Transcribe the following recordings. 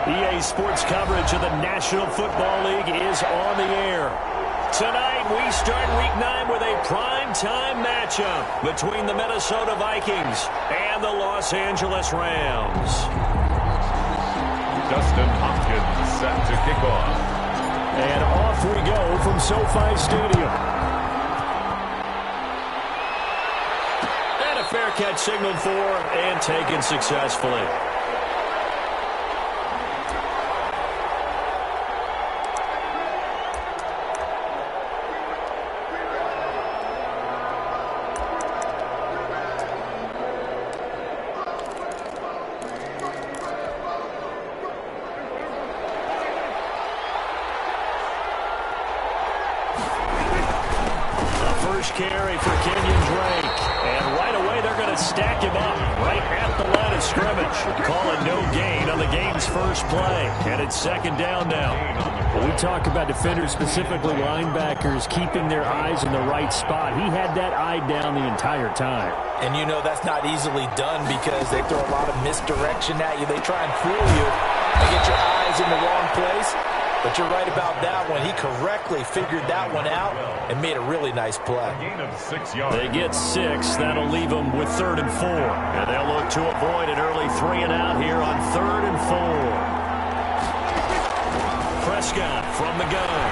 EA Sports coverage of the National Football League is on the air. Tonight, we start Week 9 with a prime-time matchup between the Minnesota Vikings and the Los Angeles Rams. Dustin Hopkins set to kick off. And off we go from SoFi Stadium. And a fair catch signaled for and taken successfully. Carry for Kenyon Drake, and right away they're going to stack him up right at the line of scrimmage. Calling no gain on the game's first play, and it's second down now. We talk about defenders, specifically linebackers, keeping their eyes in the right spot. He had that eye down the entire time. And you know that's not easily done because they throw a lot of misdirection at you. They try and fool you and get your eyes in the wrong place. But you're right about that one. He correctly figured that one out and made a really nice play. They get 6. That'll leave them with 3rd and 4. And they'll look to avoid an early 3 and out here on 3rd and 4. Prescott from the gun.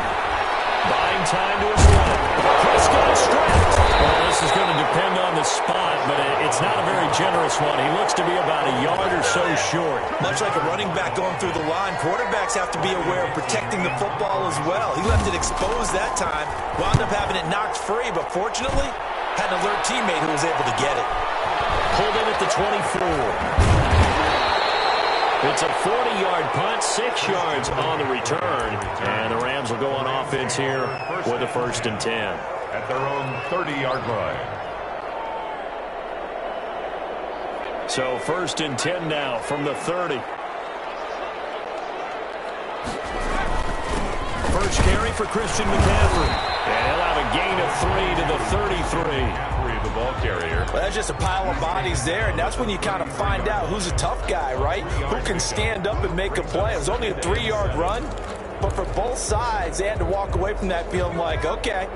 Buying time to his left. Prescott strapped. Well, this is going to depend on the spot, but it's not a very generous one. He looks to be about a yard or so short. Much like a running back going through the line, quarterbacks have to be aware of protecting the football as well. He left it exposed that time, wound up having it knocked free, but fortunately, had an alert teammate who was able to get it. Pulled in at the 24. It's a 40-yard punt, 6 yards on the return, and the Rams will go on offense here with a 1st and 10. At their own 30-yard line. So 1st and 10 now from the 30. First carry for Christian McCaffrey. And he'll have a gain of 3 to the 33. McCaffrey, the ball carrier. Well, that's just a pile of bodies there, and that's when you kind of find out who's a tough guy, right? Who can stand up and make a play. It was only a 3-yard run, but for both sides, they had to walk away from that feeling like, okay,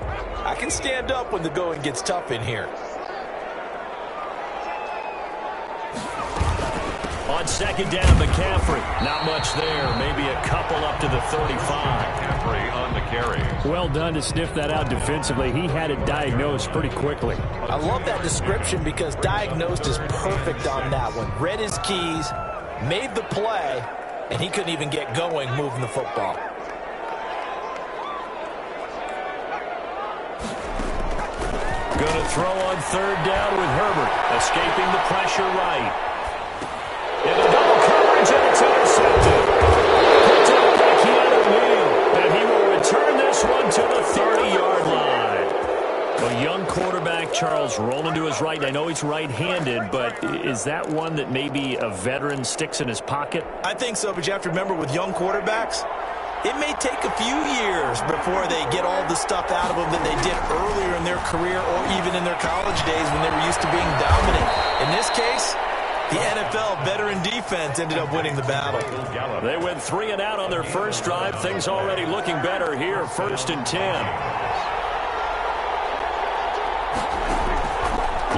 I can stand up when the going gets tough in here. On 2nd down, McCaffrey. Not much there. Maybe a couple up to the 35. McCaffrey on the carry. Well done to sniff that out defensively. He had it diagnosed pretty quickly. I love that description because diagnosed is perfect on that one. Read his keys, made the play, and he couldn't even get going moving the football. Going to throw on 3rd down with Herbert. Escaping the pressure right. In a double coverage, and it's intercepted. Picked up by Keanu Neal. And he will return this one to the 30-yard line. A young quarterback, Charles, rolling to his right. I know he's right-handed, but is that one that maybe a veteran sticks in his pocket? I think so, but you have to remember with young quarterbacks, it may take a few years before they get all the stuff out of them that they did earlier in their career or even in their college days when they were used to being dominant. In this case, the NFL veteran defense ended up winning the battle. They went 3 and out on their first drive. Things already looking better here. 1st and 10.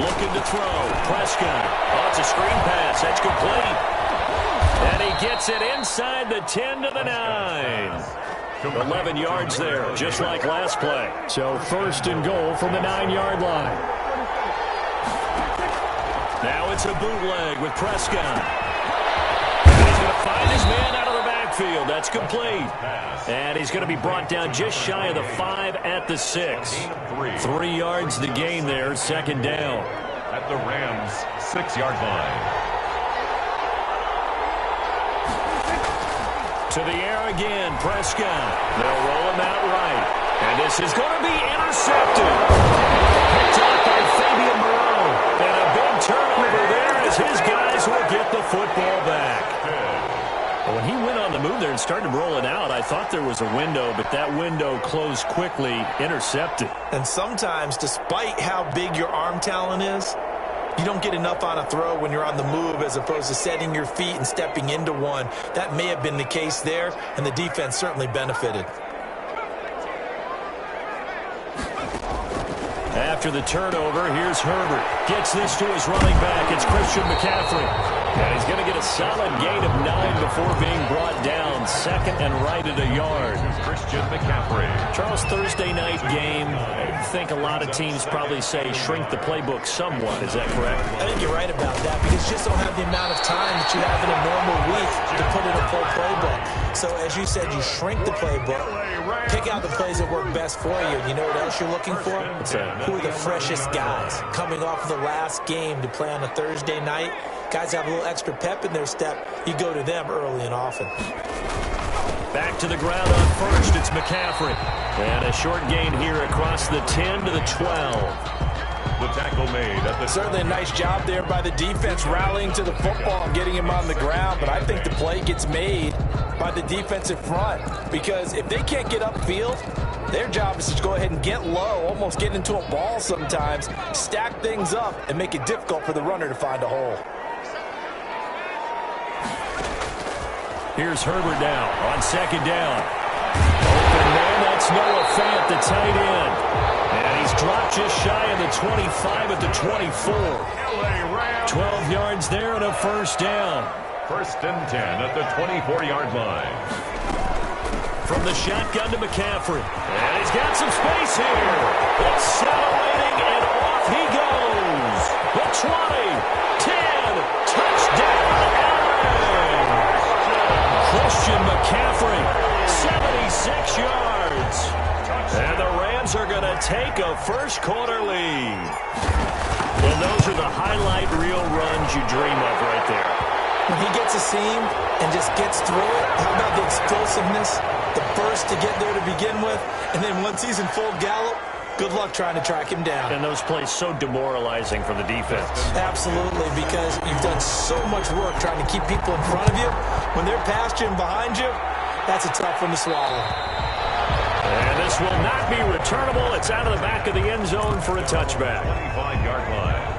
Looking to throw. Prescott. Oh, it's a screen pass. That's complete. And he gets it inside the 10 to the 9. 11 yards there, just like last play. So 1st and goal from the 9-yard line. Now it's a bootleg with Prescott. And he's going to find his man out of the backfield. That's complete. And he's going to be brought down just shy of the 5 at the 6. 3 yards the gain there, 2nd down. At the Rams' 6-yard line. To the air again, Prescott. They'll roll him out right. And this is going to be intercepted. Picked up by Fabian Moreau. And a big turnover there as his guys will get the football back. When he went on the move there and started rolling out, I thought there was a window, but that window closed quickly, intercepted. And sometimes, despite how big your arm talent is, You don't get enough on a throw when you're on the move as opposed to setting your feet and stepping into one. That may have been the case there, and the defense certainly benefited. After the turnover, here's Herbert. Gets this to his running back. It's Christian McCaffrey. And he's going to get a solid gain of 9 before being brought down. Second and right at a yard. Christian McCaffrey. Charles, Thursday night game, I think a lot of teams probably say shrink the playbook somewhat. Is that correct? I think you're right about that because you just don't have the amount of time that you have in a normal week to put in a full playbook. So as you said, you shrink the playbook, pick out the plays that work best for you. And you know what else you're looking for? Who are the freshest guys coming off of the last game to play on a Thursday night? Guys have a little extra pep in their step. You go to them early and often. Back to the ground on first. It's McCaffrey. And a short gain here across the 10 to the 12. The tackle made at the... Certainly a nice job there by the defense rallying to the football and getting him on the ground. But I think the play gets made by the defensive front. Because if they can't get upfield, their job is to go ahead and get low, almost get into a ball sometimes, stack things up, and make it difficult for the runner to find a hole. Here's Herbert now on second down. Open man, that's Noah Fant, the tight end. And he's dropped just shy of the 25 at the 24. 12 yards there and a first down. First and 10 at the 24-yard line. From the shotgun to McCaffrey. And he's got some space here. Accelerating, and off he goes. The 20, 10, touchdown, Christian McCaffrey, 76 yards. And the Rams are going to take a first quarter lead. And those are the highlight reel runs you dream of right there. When he gets a seam and just gets through it, how about the explosiveness, the burst to get there to begin with, and then once he's in full gallop, good luck trying to track him down. And those plays so demoralizing for the defense. Absolutely, because you've done so much work trying to keep people in front of you. When they're past you and behind you, that's a tough one to swallow. And this will not be returnable. It's out of the back of the end zone for a touchback. 25-yard line.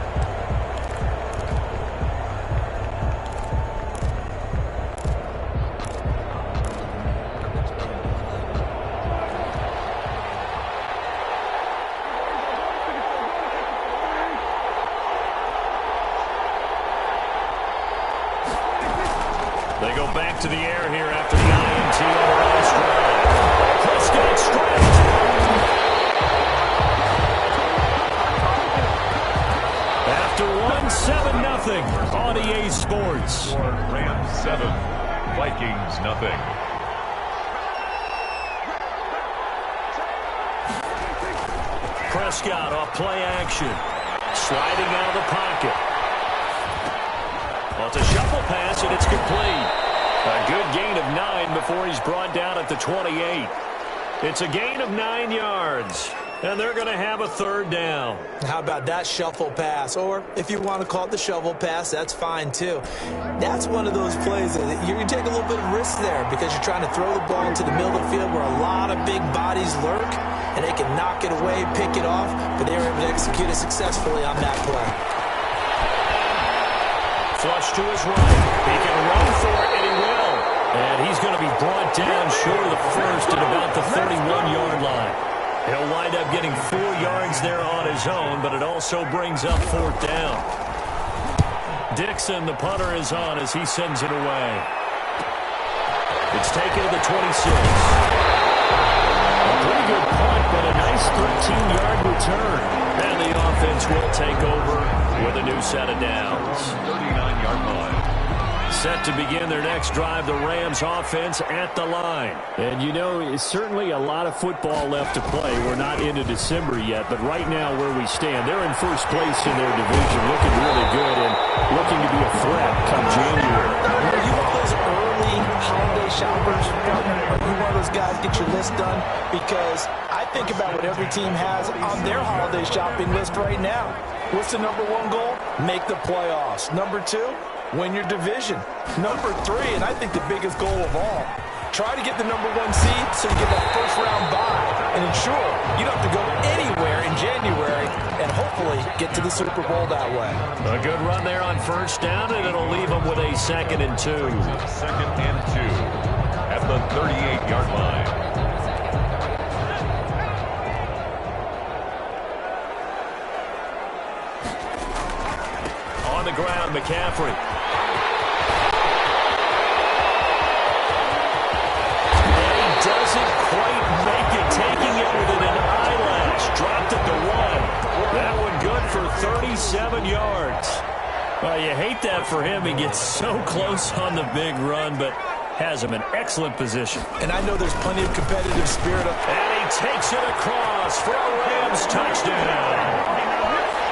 They go back to the air here after the INT on the last drive. Prescott stretched. After one, 7-0 on EA Sports. Rams 7, Vikings nothing. Prescott off play action. Sliding out of the pocket. Well, it's a shuffle pass, and it's complete. A good gain of 9 before he's brought down at the 28. It's a gain of 9 yards, and they're going to have a third down. How about that shuffle pass? Or if you want to call it the shovel pass, that's fine too. That's one of those plays that you take a little bit of risk there because you're trying to throw the ball into the middle of the field where a lot of big bodies lurk, and they can knock it away, pick it off, but they were able to execute it successfully on that play. Flush to his right. He can run for it, and he will. And he's going to be brought down short of the first at about the 31-yard line. He'll wind up getting 4 yards there on his own, but it also brings up fourth down. Dixon, the punter, is on as he sends it away. It's taken to the 26. A pretty good punt, but a nice 13-yard return. And the offense will take over with a new set of downs. 39-yard line. Set to begin their next drive, the Rams offense at the line. And you know, certainly a lot of football left to play. We're not into December yet, but right now where we stand, they're in first place in their division, looking really good and looking to be a threat come January. Are you one of those early holiday shoppers, partner? Are you one of those guys get your list done? Because I think about what every team has on their holiday shopping list right now. What's the number one goal? Make the playoffs. Number 2, win your division. Number 3, and I think the biggest goal of all, try to get the number 1 seed so you get that first round bye. and ensure you don't have to go anywhere in January and hopefully get to the Super Bowl that way. A good run there on first down, and it'll leave them with a 2nd and 2. 2nd and 2 at the 38-yard line. On the ground, McCaffrey. And he doesn't quite make it, taking it within an eyelash. Dropped it to 1. That one good for 37 yards. Well, you hate that for him. He gets so close on the big run, but has him in excellent position. And I know there's plenty of competitive spirit. And he takes it across for a Rams touchdown.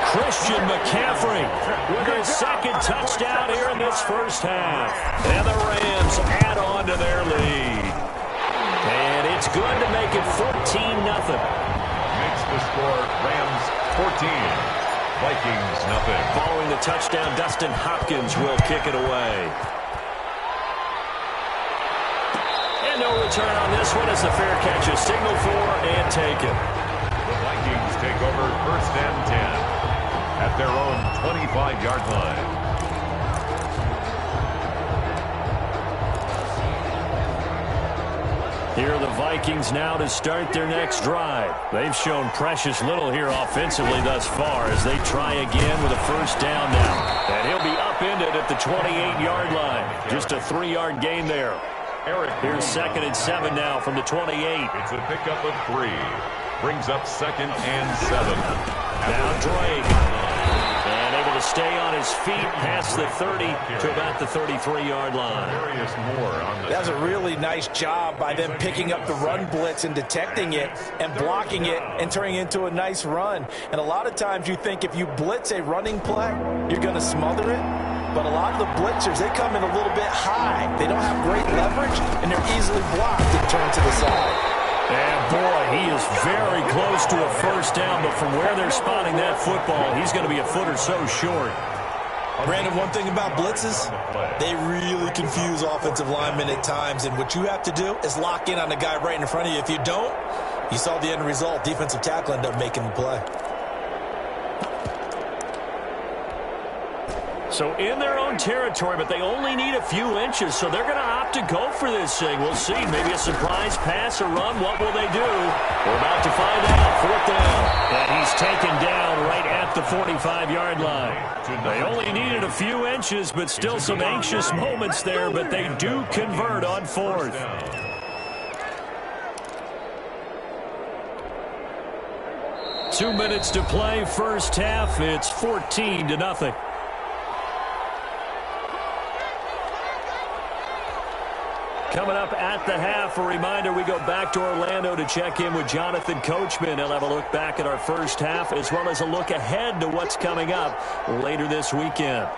Christian McCaffrey with his 2nd touchdown here in this first half. And the Rams add on to their lead. And it's good to make it 14-0. Makes the score Rams 14, Vikings nothing. Following the touchdown, Dustin Hopkins will kick it away. And no return on this one as the fair catch is signaled for and taken. The Vikings take over 1st and 10 at their own 25-yard line. Here are the Vikings now to start their next drive. They've shown precious little here offensively thus far as they try again with a first down now. And he'll be upended at the 28-yard line. Just a 3-yard gain there. Here's 2nd and 7 now from the 28. It's a pickup of 3. Brings up 2nd and 7. Now Drake. And able to stay on his feet past the 30 to about the 33-yard line. That's a really nice job by them picking up the run blitz and detecting it and blocking it and turning it into a nice run. And a lot of times you think if you blitz a running play, you're going to smother it. But a lot of the blitzers, they come in a little bit high. They don't have great leverage, and they're easily blocked and turned to the side. And boy, he is very close to a first down, but from where they're spotting that football, he's going to be a foot or so short. Brandon, one thing about blitzes, they really confuse offensive linemen at times, and what you have to do is lock in on the guy right in front of you. If you don't, you saw the end result. Defensive tackle ended up making the play. So in their own territory, but they only need a few inches, so they're going to opt to go for this thing. We'll see. Maybe a surprise pass or run. What will they do? We're about to find out. 4th down. And he's taken down right at the 45-yard line. They only needed a few inches, but still some anxious moments there, but they do convert on 4th. Two minutes to play, first half. It's 14-0. Coming up at the half, a reminder, we go back to Orlando to check in with Jonathan Coachman. He'll have a look back at our first half as well as a look ahead to what's coming up later this weekend.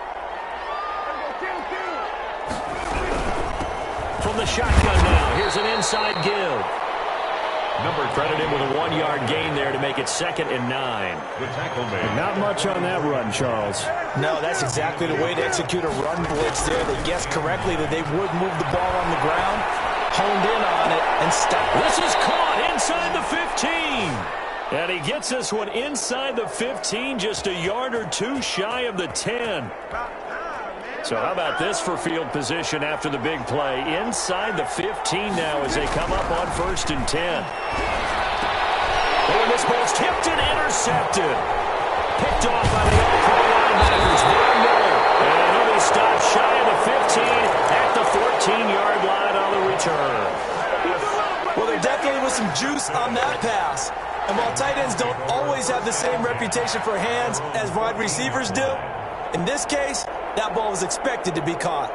From the shotgun now, here's an inside give. Number credited with a 1-yard gain there to make it 2nd and 9. The tackle made. Not much on that run, Charles. No, that's exactly the way to execute a run blitz there. They guessed correctly that they would move the ball on the ground, honed in on it, and stopped. This is caught inside the 15. And he gets this one inside the 15, just a yard or two shy of the 10. So how about this for field position after the big play? Inside the 15 now as they come up on 1st and 10. Oh, and this ball's tipped and intercepted. Picked off by the all-pro linebackers. Von Miller. And he'll be stopped shy of the 15 at the 14-yard line on the return. Well, there definitely was some juice on that pass. And while tight ends don't always have the same reputation for hands as wide receivers do, in this case, that ball was expected to be caught.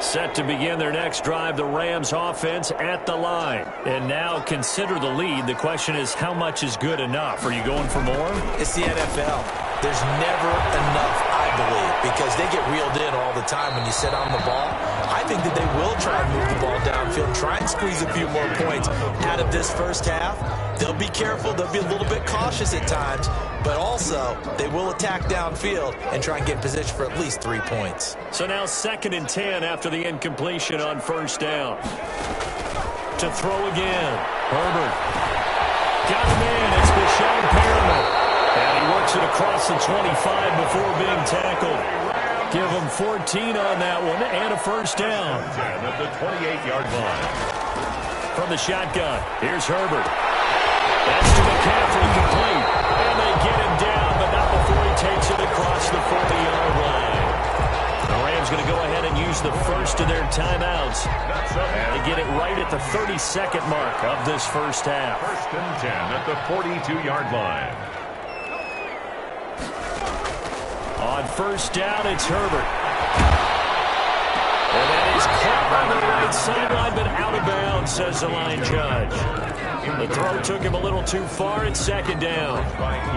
Set to begin their next drive, the Rams offense at the line. And now consider the lead. The question is, how much is good enough? Are you going for more? It's the NFL. There's never enough, I believe, because they get reeled in all the time when you sit on the ball. I think that they will try and move the ball downfield, try and squeeze a few more points out of this first half. They'll be careful. They'll be a little bit cautious at times, but also they will attack downfield and try and get in position for at least 3 points. So now 2nd and 10 after the incompletion on first down. to throw again. Herbert. Got him in. It's Deshaun Perriman. And he works it across the 25 before being tackled. Give him 14 on that one and a first down. 10 at the 28-yard line. From the shotgun, here's Herbert. That's to McCaffrey, complete. And they get him down, but not before he takes it across the 40-yard line. The Rams going to go ahead and use the first of their timeouts. And they get it right at the 32nd mark of this first half. First and 10 at the 42-yard line. On first down, it's Herbert. And that is caught on the right sideline, but out of bounds, says the line judge. The throw took him a little too far. It's second down.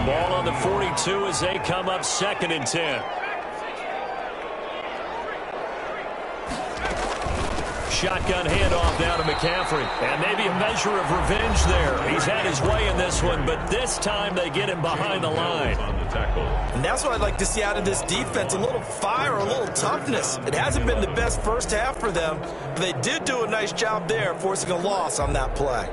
Ball on the 42 as they come up second and 10. Shotgun handoff now to McCaffrey. And maybe a measure of revenge there. He's had his way in this one, but this time they get him behind the line. And that's what I'd like to see out of this defense, a little fire, a little toughness. It hasn't been the best first half for them, but they did do a nice job there, forcing a loss on that play.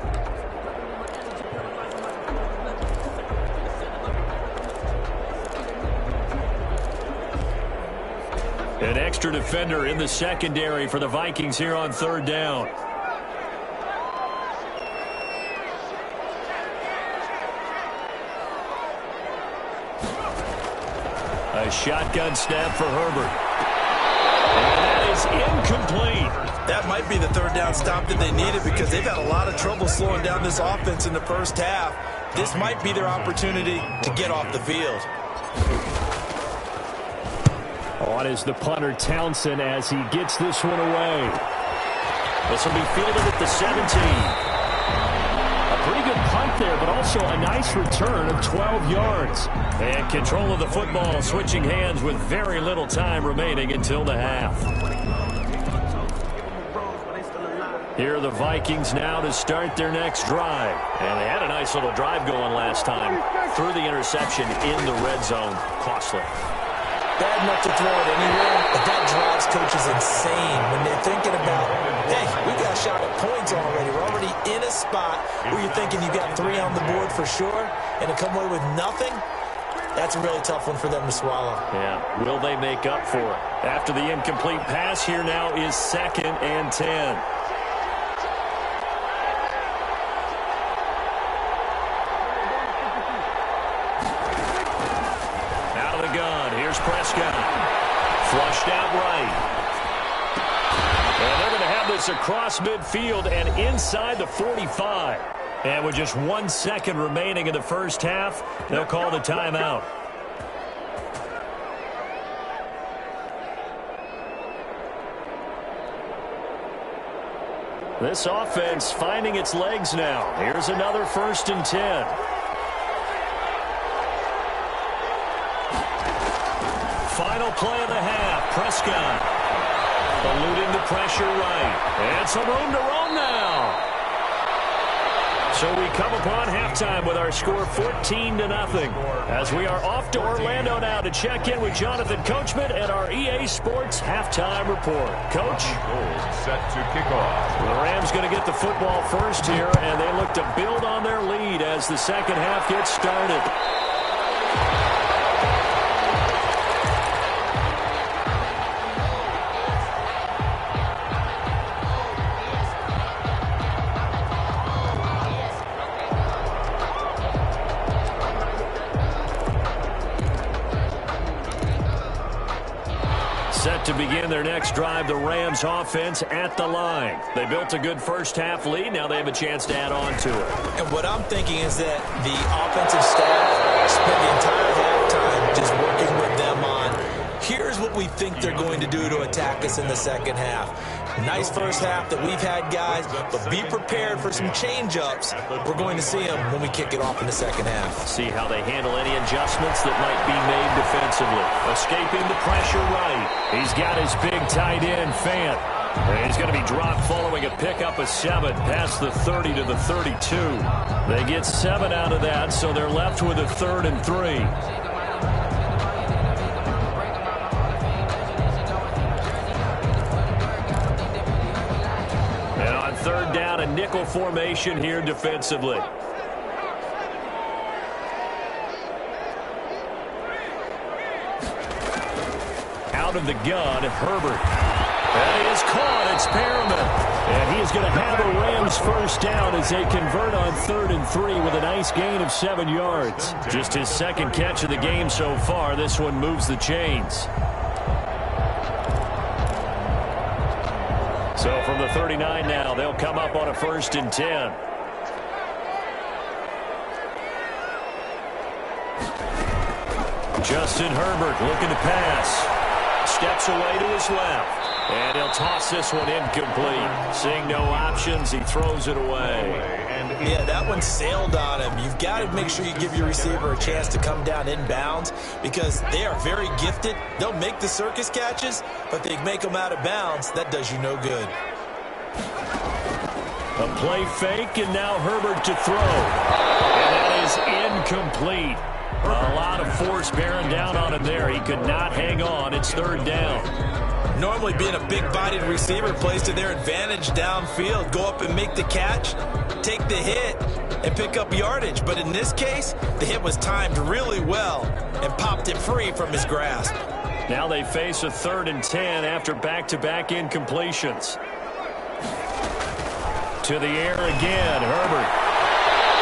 An extra defender in the secondary for the Vikings here on third down. A shotgun snap for Herbert. And that is incomplete. That might be the third down stop that they needed because they've had a lot of trouble slowing down this offense in the first half. This might be their opportunity to get off the field. On is the punter Townsend as he gets this one away. This will be fielded at the 17. A pretty good punt there, but also a nice return of 12 yards. And control of the football switching hands with very little time remaining until the half. Here are the Vikings now to start their next drive. And they had a nice little drive going last time. Threw the interception in the red zone. Costly. Bad enough to throw it anywhere, but that drives coaches insane when they're thinking about, hey, we got a shot at points already. We're already in a spot where you're thinking you got 3 on the board for sure, and to come away with nothing, that's a really tough one for them to swallow. Yeah, will they make up for it? After the incomplete pass, here now is second and 10. Prescott. Flushed out right. And they're going to have this across midfield and inside the 45. And with just 1 second remaining in the first half, they'll call the timeout. This offense finding its legs now. Here's another first and 10. Final play of the half. Prescott eluding the pressure right. And some room to roam now. So we come upon halftime with our score 14-0. As we are off to Orlando now to check in with Jonathan Coachman and our EA Sports halftime report. Coach? Set to kick off. The Rams going to get the football first here, and they look to build on their lead as the second half gets started. Set to begin their next drive, the Rams offense at the line. They built a good first-half lead. Now they have a chance to add on to it. And what I'm thinking is that the offensive staff spent the entire halftime just working with them on, here's what we think they're going to do to attack us in the second half. Nice first half that we've had, guys, but be prepared for some change-ups. We're going to see them when we kick it off in the second half. See how they handle any adjustments that might be made defensively. Escaping the pressure right. He's got his big tight end, Fant. And he's going to be dropped following a pickup of 7 past the 30 to the 32. They get 7 out of that, so they're left with a 3rd and 3. Third down, a nickel formation here defensively. Out of the gun, Herbert. That is caught. It's Perriman. And he is going to have a Rams first down as they convert on 3rd and 3 with a nice gain of 7 yards. Just his second catch of the game so far. This one moves the chains. So from the 39 now, they'll come up on a 1st and 10. Justin Herbert looking to pass. Steps away to his left. And he'll toss this one incomplete. Seeing no options, he throws it away. Yeah, that one sailed on him. You've got to make sure you give your receiver a chance to come down inbounds because they are very gifted. They'll make the circus catches, but they make them out of bounds. That does you no good. A play fake, and now Herbert to throw. And that is incomplete. A lot of force bearing down on him there. He could not hang on. It's 3rd down. Normally being a big-bodied receiver plays to their advantage downfield. Go up and make the catch, take the hit, and pick up yardage. But in this case, the hit was timed really well and popped it free from his grasp. Now they face a 3rd and 10 after back-to-back incompletions. To the air again, Herbert.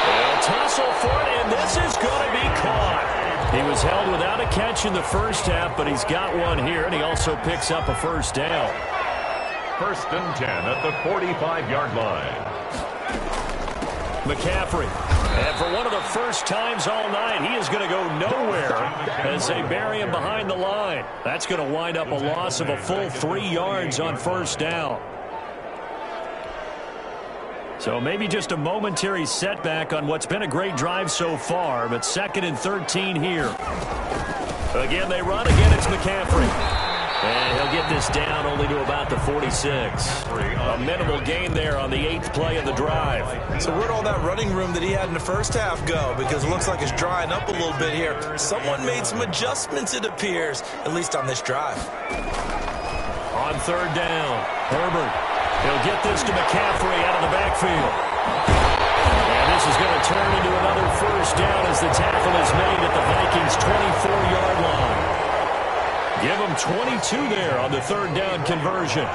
They'll tussle for it, and this is going to be caught. He was held without a catch in the first half, but he's got one here, and he also picks up a 1st down. 1st and 10 at the 45-yard line. McCaffrey. And for one of the first times all night, he is going to go nowhere as they bury him behind the line. That's going to wind up a loss of a full 3 yards on 1st down. So maybe just a momentary setback on what's been a great drive so far, but 2nd and 13 here. Again, they run. Again, it's McCaffrey. And he'll get this down only to about the 46. A minimal gain there on the 8th play of the drive. So where'd all that running room that he had in the first half go? Because it looks like it's drying up a little bit here. Someone made some adjustments, it appears, at least on this drive. On 3rd down, Herbert. He'll get this to McCaffrey out of the backfield. And this is going to turn into another 1st down as the tackle is made at the Vikings' 24-yard line. Give them 22 there on the 3rd down conversion.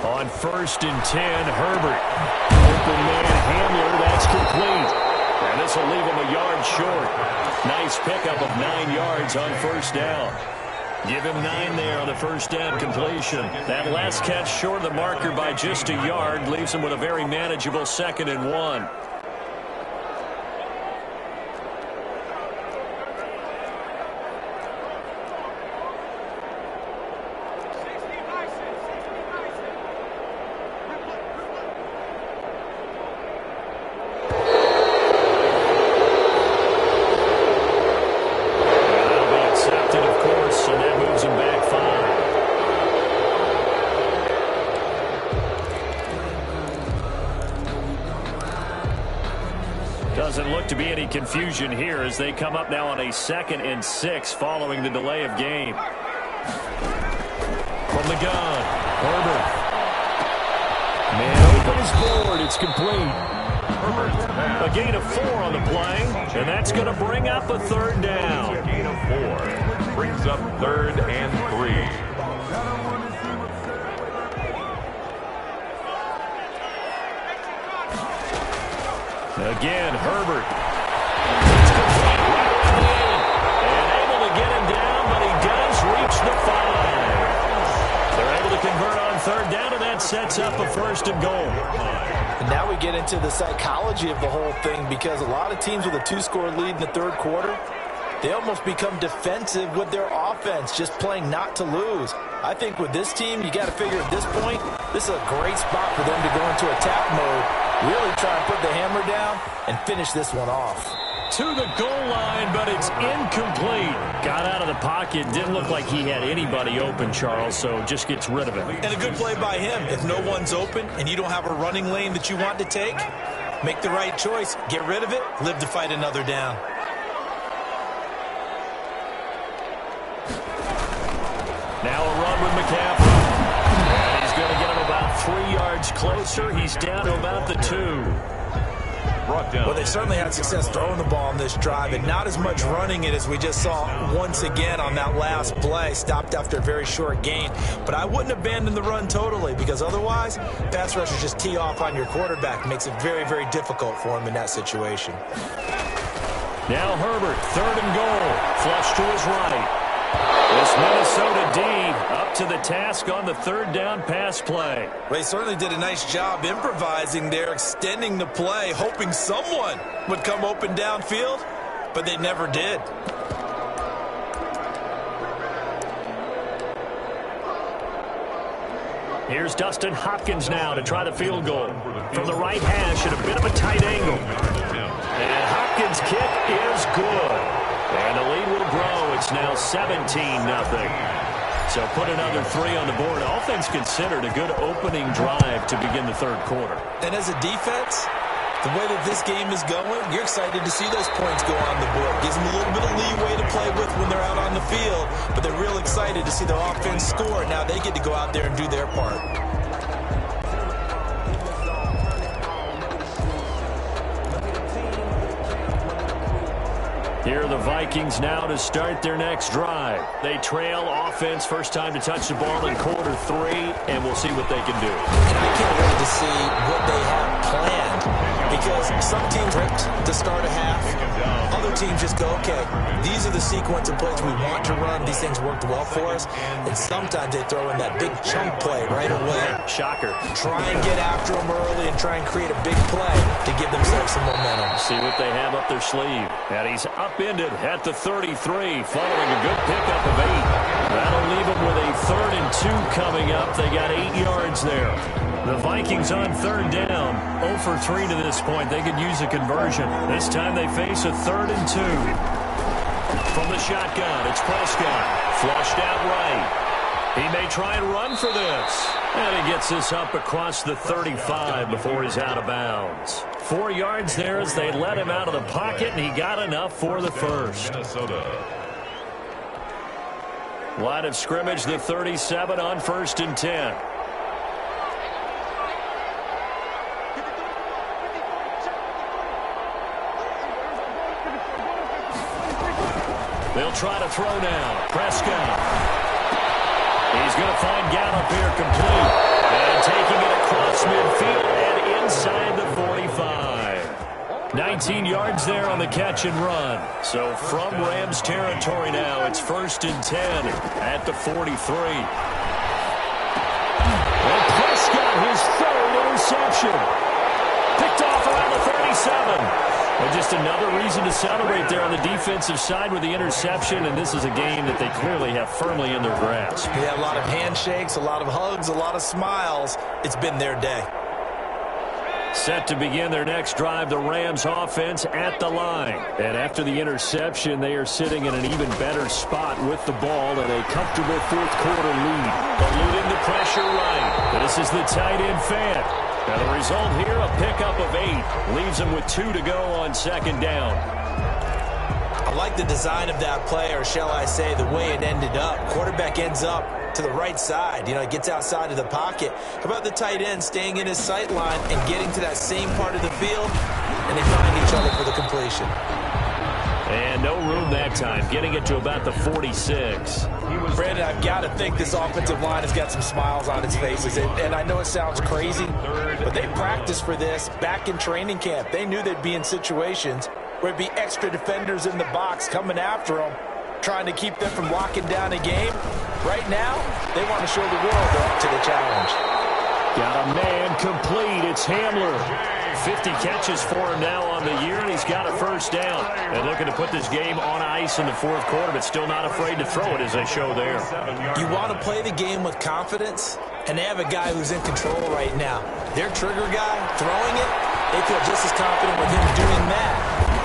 On 1st and 10, Herbert. Open man Hamler, that's complete. And this will leave him a yard short. Nice pickup of 9 yards on 1st down. Give him 9 there on the 1st down completion. That last catch short of the marker by just a yard leaves him with a very manageable 2nd and 1. Doesn't look to be any confusion here as they come up now on a 2nd and 6 following the delay of game. From the gun, Herbert. Man open his board. It's complete. A gain of 4 on the play, and that's going to bring up a 3rd down. A gain of 4 brings up 3rd and 3. Again, Herbert. And able to get him down, but he does reach the 5. They're able to convert on 3rd down, and that sets up a 1st and goal. And now we get into the psychology of the whole thing because a lot of teams with a 2-score lead in the 3rd quarter, they almost become defensive with their offense, just playing not to lose. I think with this team, you got to figure at this point, this is a great spot for them to go into attack mode. Really try and put the hammer down and finish this one off. To the goal line, but it's incomplete. Got out of the pocket. Didn't look like he had anybody open, Charles, so just gets rid of it. And a good play by him. If no one's open and you don't have a running lane that you want to take, make the right choice. Get rid of it. Live to fight another down. Now a run with McCaffrey. And he's going to get him about 3 yards closer. He's down to about the 2. Brought down. Well, they certainly had success throwing the ball on this drive, and not as much running it as we just saw once again on that last play. Stopped after a very short gain. But I wouldn't abandon the run totally, because otherwise, pass rushers just tee off on your quarterback. Makes it very, very difficult for him in that situation. Now Herbert, 3rd and goal. Flush to his right. This Minnesota D up to the task on the 3rd down pass play. Well, they certainly did a nice job improvising there, extending the play, hoping someone would come open downfield, but they never did. Here's Dustin Hopkins now to try the field goal. From the right hash at a bit of a tight angle. And Hopkins' kick is good. And the lead will grow. It's now 17-0. So put another 3 on the board. Offense considered a good opening drive to begin the 3rd quarter. And as a defense, the way that this game is going, you're excited to see those points go on the board. Gives them a little bit of leeway to play with when they're out on the field, but they're real excited to see their offense score. Now they get to go out there and do their part. Here are the Vikings now to start their next drive. They trail offense, first time to touch the ball in quarter 3, and we'll see what they can do. And I can't wait to see what they have planned, because some teams ripped to start a half. Other teams just go, okay, these are the sequence of plays we want to run. These things worked well for us. And sometimes they throw in that big chunk play right away. Shocker. Try and get after them early and try and create a big play to give themselves some momentum. See what they have up their sleeve. And he's upended at the 33, following a good pickup of 8. That'll leave them with a 3rd and 2 coming up. They got 8 yards there. The Vikings on 3rd down, 0 for 3 to this point. They could use a conversion. This time they face a 3rd and 2. From the shotgun, it's Prescott. Flushed out right. He may try and run for this. And he gets this up across the 35 before he's out of bounds. 4 yards there as they let him out of the pocket, and he got enough for the first. Minnesota. Line of scrimmage, the 37 on 1st and 10. They'll try to throw now. Prescott. He's going to find Gallup here complete. And taking it across midfield and inside the 45. 19 yards there on the catch and run. So from Rams territory now, it's 1st and 10 at the 43. And Prescott, his 3rd interception. Picked off around the 37. And just another reason to celebrate there on the defensive side with the interception, and this is a game that they clearly have firmly in their grasp. Yeah, a lot of handshakes, a lot of hugs, a lot of smiles. It's been their day. Set to begin their next drive, the Rams offense at the line. And after the interception, they are sitting in an even better spot with the ball and a comfortable 4th quarter lead. Eluding the pressure right. This is the tight end Fant. Now the result here, a pickup of 8. Leaves them with 2 to go on 2nd down. I like the design of that play, or shall I say the way it ended up. Quarterback ends up to the right side. You know, he gets outside of the pocket. How about the tight end staying in his sight line and getting to that same part of the field, and they find each other for the completion. And no room that time, getting it to about the 46. Brandon, I've got to think this offensive line has got some smiles on its faces. And I know it sounds crazy, but they practiced for this back in training camp. They knew they'd be in situations where it'd be extra defenders in the box coming after them, trying to keep them from locking down a game. Right now, they want to show the world they're up to the challenge. Got a man complete. It's Hamler. 50 catches for him now on the year, and he's got a 1st down. And looking to put this game on ice in the 4th quarter, but still not afraid to throw it as they show there. You want to play the game with confidence, and they have a guy who's in control right now. Their trigger guy throwing it, they feel just as confident with him doing that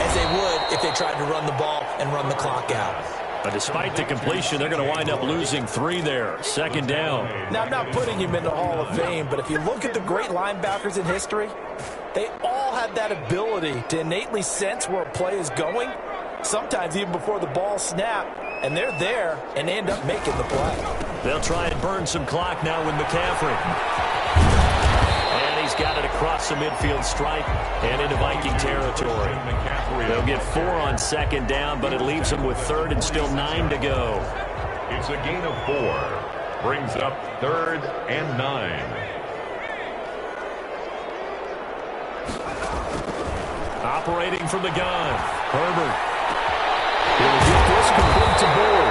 as they would if they tried to run the ball and run the clock out. But despite the completion, they're going to wind up losing 3 there. 2nd down. Now, I'm not putting him in the Hall of Fame, but if you look at the great linebackers in history, they all have that ability to innately sense where a play is going, sometimes even before the ball snapped, and they're there and they end up making the play. They'll try and burn some clock now with McCaffrey. And he's got it across the midfield stripe and into Viking territory. They'll get 4 on second down, but it leaves them with third and still 9 to go. It's a gain of 4. Brings up 3rd and 9. Operating from the gun, Herbert. He'll get this complete to Bull.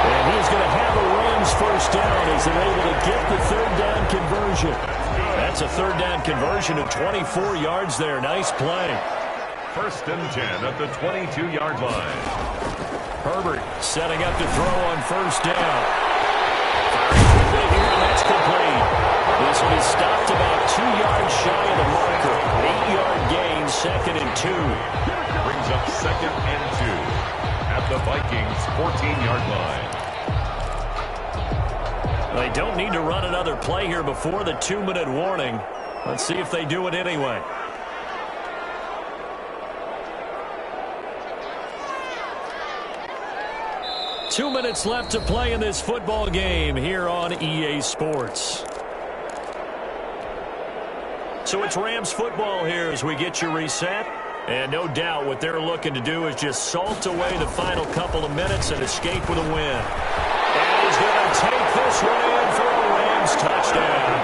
And he's going to have a Rams first down as they're able to get the third down conversion. That's a third down conversion of 24 yards there. Nice play. 1st and 10 at the 22-yard line. Herbert setting up to throw on first down. Firing quickly here, and that's complete. This one is stopped about 2 yards shy of the marker. 8-yard gain, 2nd and 2. Brings up 2nd and 2 at the Vikings' 14-yard line. They don't need to run another play here before the 2-minute warning. Let's see if they do it anyway. Two minutes left to play in this football game here on EA Sports. So it's Rams football here as we get you reset. And no doubt what they're looking to do is just salt away the final couple of minutes and escape with a win. And he's going to take this one in for a Rams touchdown.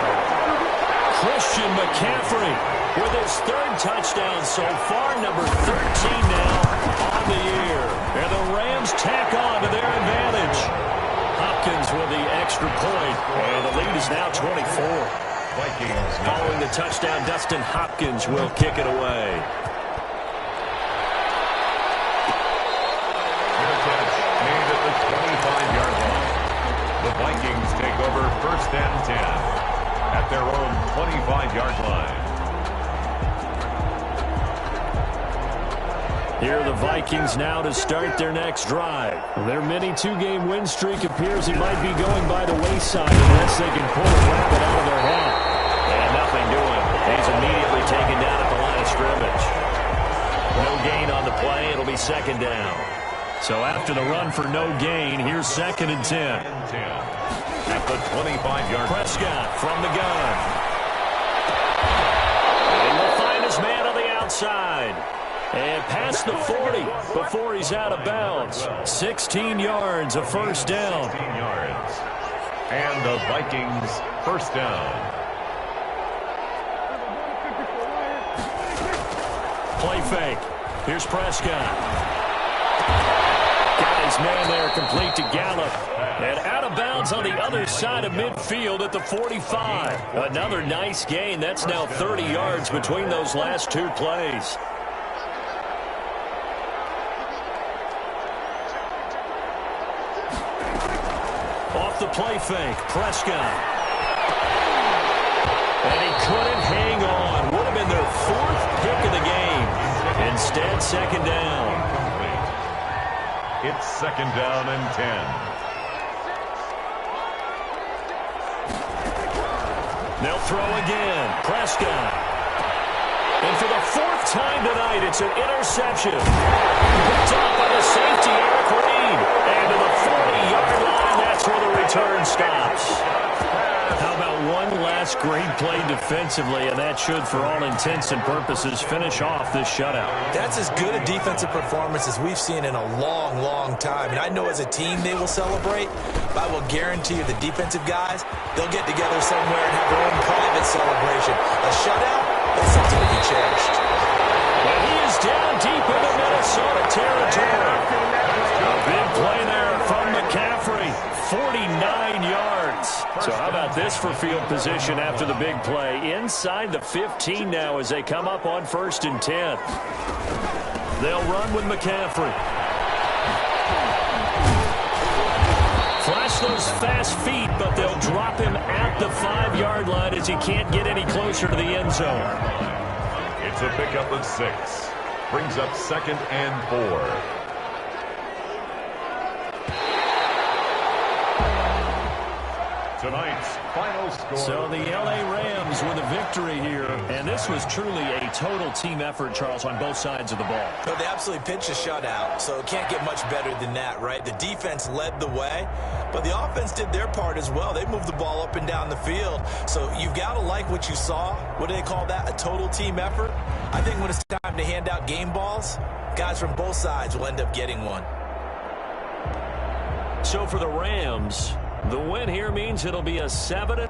Christian McCaffrey with his 3rd touchdown so far, number 13 now on the year. And the Rams tack on to their advantage. Hopkins with the extra point, and the lead is now 24. Vikings Following the touchdown, Dustin Hopkins will kick it away. made at the 25-yard line. The Vikings take over 1st and 10 at their own 25-yard line. Here are the Vikings now to start their next drive. Their mini 2-game win streak appears it might be going by the wayside unless they can pull a rabbit out of their hat. And nothing doing. He's immediately taken down at the line of scrimmage. No gain on the play. It'll be 2nd down. So after the run for no gain, here's 2nd and 10. At the 25-yard line. Prescott from the gun. And will find his man on the outside. And past the 40 before he's out of bounds. 16 yards, a first down. 16 yards. And the Vikings first down. Play fake. Here's Prescott. Got his man there complete to Gallup. And out of bounds on the other side of midfield at the 45. Another nice gain. That's now 30 yards between those last 2 plays. Off the play fake, Prescott. And he couldn't hang on. Would have been their 4th pick of the game. Instead, 2nd down. It's 2nd down and 10. They'll throw again. Prescott. And for the 4th time tonight, it's an interception. Picked up by the safety, Eric Reed. And to the 40-yard line, that's where the return stops. How about one last great play defensively, and that should, for all intents and purposes, finish off this shutout. That's as good a defensive performance as we've seen in a long, long time. And I know as a team they will celebrate, but I will guarantee you the defensive guys, they'll get together somewhere and have their own private celebration. A shutout, that's something to be cherished. And he is down deep into Minnesota territory. A big play there from McCaffrey, 49 yards. So how about this for field position after the big play? Inside the 15 now as they come up on 1st and 10. They'll run with McCaffrey. Flash those fast feet, but they'll drop him at the 5-yard line as he can't get any closer to the end zone. It's a pickup of 6. Brings up 2nd and 4. Tonight's final score. So the L.A. Rams with a victory here, and this was truly a total team effort, Charles, on both sides of the ball. So they absolutely pitched a shutout, so it can't get much better than that, right? The defense led the way, but the offense did their part as well. They moved the ball up and down the field, so you've got to like what you saw. What do they call that? A total team effort? I think when it's time to hand out game balls, guys from both sides will end up getting one. So for the Rams, the win here means it'll be a 7-0